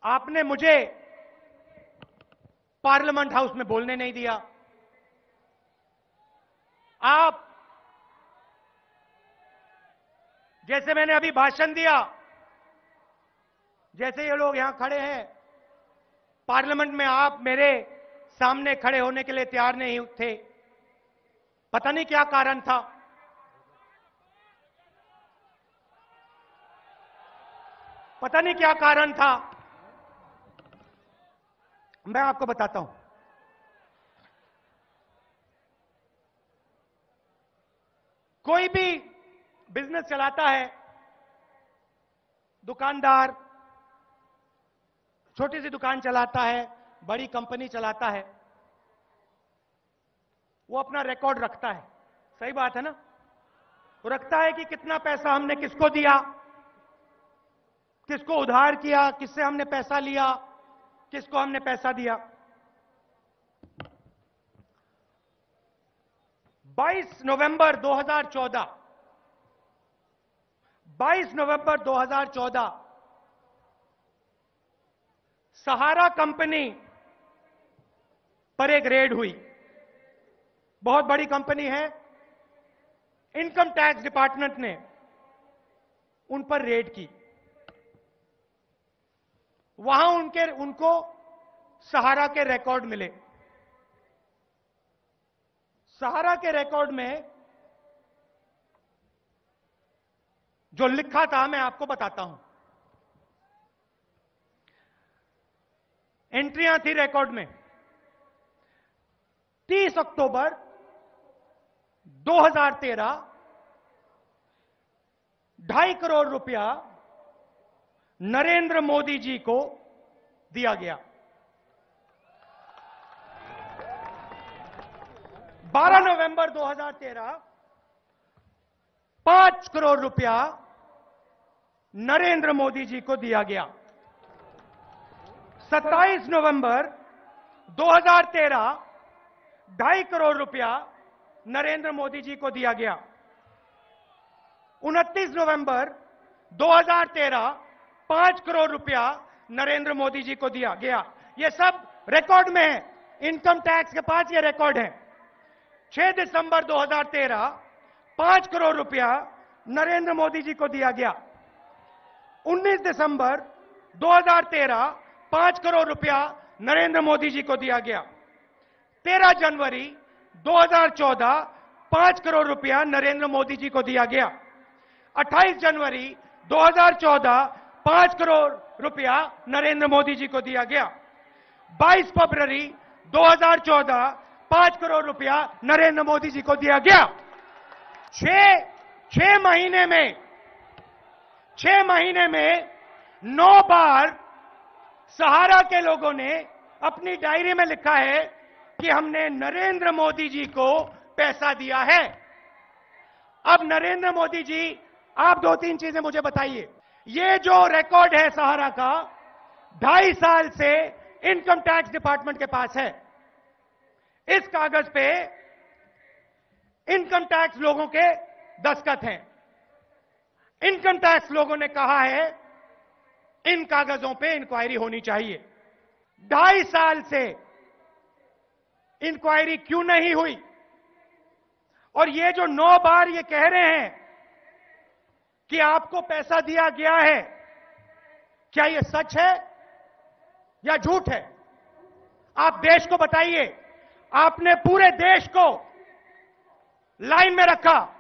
आपने मुझे parliament house में बोलने नहीं दिया। आप जैसे मैंने अभी भाषण दिया, जैसे ये लोग यहां खड़े हैं, पार्लियामेंट में आप मेरे सामने खड़े होने के लिए तैयार नहीं थे। पता नहीं क्या कारण था। पता नहीं क्या कारण था। मैं आपको बताता हूं। कोई भी बिजनेस चलाता है, दुकानदार छोटी सी दुकान चलाता है, बड़ी कंपनी चलाता है, वो अपना रिकॉर्ड रखता है। सही बात है ना? वो रखता है कि कितना पैसा हमने किसको दिया, किसको उधार किया, किससे हमने पैसा लिया, किसको हमने पैसा दिया। 22 नवंबर 2014 सहारा कंपनी पर एक रेड हुई। बहुत बड़ी कंपनी है। इनकम टैक्स डिपार्टमेंट ने उन पर रेड की। वहां उनको सहारा के रिकॉर्ड मिले। सहारा के रिकॉर्ड में जो लिखा था मैं आपको बताता हूं। एंट्रियां थी रिकॉर्ड में। 30 अक्टूबर 2013 2.5 करोड़ रुपया नरेंद्र मोदी जी को दिया गया। 12 नवंबर 2013 5 करोड़ रुपया नरेंद्र मोदी जी को दिया गया। 27 नवंबर 2013 2.5 करोड़ रुपया नरेंद्र मोदी जी को दिया गया। 29 नवंबर 2013 5 करोड़ रुपया नरेंद्र मोदी जी को दिया गया। यह सब रिकॉर्ड में है। इनकम टैक्स के पास यह रिकॉर्ड है। 6 दिसंबर 2013 5 करोड़ रुपया नरेंद्र मोदी जी को दिया गया। 19 दिसंबर 2013 5 करोड़ रुपया नरेंद्र मोदी जी को दिया गया। 13 जनवरी 2014 5 करोड़ रुपया नरेंद्र मोदी जी को दिया गया। 28 जनवरी 2014 5 करोड़ रुपया नरेंद्र मोदी जी को दिया गया। 22 फरवरी 2014 5 करोड़ रुपया नरेंद्र मोदी जी को दिया गया। 6 महीने में 9 बार सहारा के लोगों ने अपनी डायरी में लिखा है कि हमने नरेंद्र मोदी जी को पैसा दिया है। अब नरेंद्र मोदी जी, आप 2-3 चीजें मुझे बताइए। ये जो रिकॉर्ड है सहारा का, 2.5 साल से इनकम टैक्स डिपार्टमेंट के पास है। इस कागज पे इनकम टैक्स लोगों के दस्तखत हैं। इनकम टैक्स लोगों ने कहा है इन कागजों पे इंक्वायरी होनी चाहिए। 2.5 साल से इंक्वायरी क्यों नहीं हुई? और ये जो 9 बार ये कह रहे हैं कि आपको पैसा दिया गया है, क्या ये सच है या झूठ है? आप देश को बताइए। आपने पूरे देश को लाइन में रखा।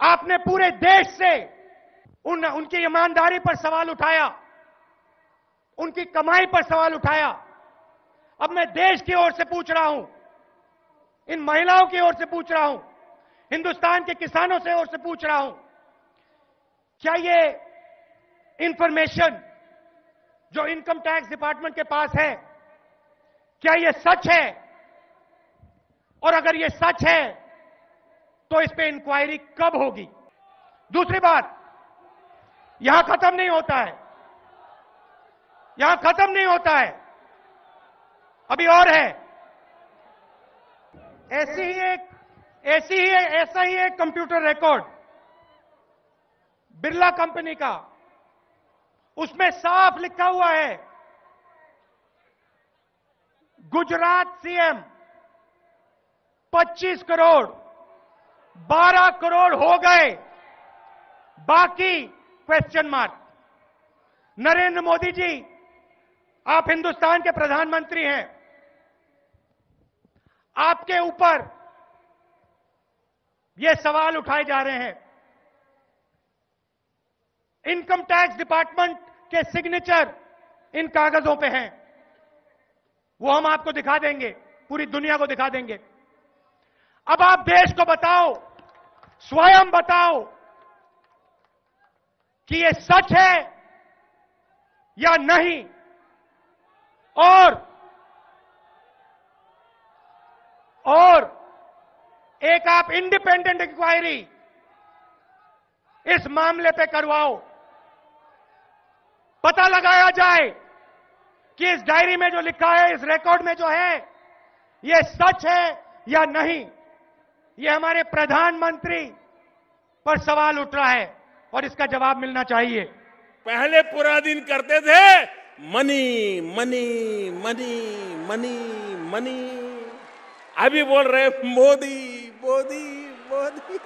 आपने पूरे देश से उनकी ईमानदारी पर सवाल उठाया, उनकी कमाई पर सवाल उठाया। अब मैं देश की ओर से पूछ रहा हूं, इन महिलाओं की ओर से पूछ रहा हूं, हिंदुस्तान के किसानों से ओर से पूछ रहा हूं, क्या ये इंफॉर्मेशन जो इनकम टैक्स डिपार्टमेंट के पास है, क्या ये सच है? और अगर ये सच है तो इस पे इंक्वायरी कब होगी? दूसरी बात, यहां खत्म नहीं होता है। यहां खत्म नहीं होता है, अभी और है। ऐसा ही एक कंप्यूटर रिकॉर्ड बिरला कंपनी का, उसमें साफ लिखा हुआ है, गुजरात सीएम 25 करोड़, 12 करोड़ हो गए, बाकी क्वेश्चन मार्क। नरेंद्र मोदी जी, आप हिंदुस्तान के प्रधानमंत्री हैं, आपके ऊपर ये सवाल उठाए जा रहे हैं। इनकम टैक्स डिपार्टमेंट के सिग्नेचर इन कागजों पे हैं, वो हम आपको दिखा देंगे, पूरी दुनिया को दिखा देंगे। अब आप देश को बताओ, स्वयं बताओ कि ये सच है या नहीं। और एक आप इंडिपेंडेंट इंक्वायरी इस मामले पे करवाओ, पता लगाया जाए कि इस डायरी में जो लिखा है, इस रिकॉर्ड में जो है, ये सच है या नहीं। ये हमारे प्रधानमंत्री पर सवाल उठ रहा है और इसका जवाब मिलना चाहिए। पहले पूरा दिन करते थे money money money money money, अभी बोल रहे मोदी मोदी मोदी।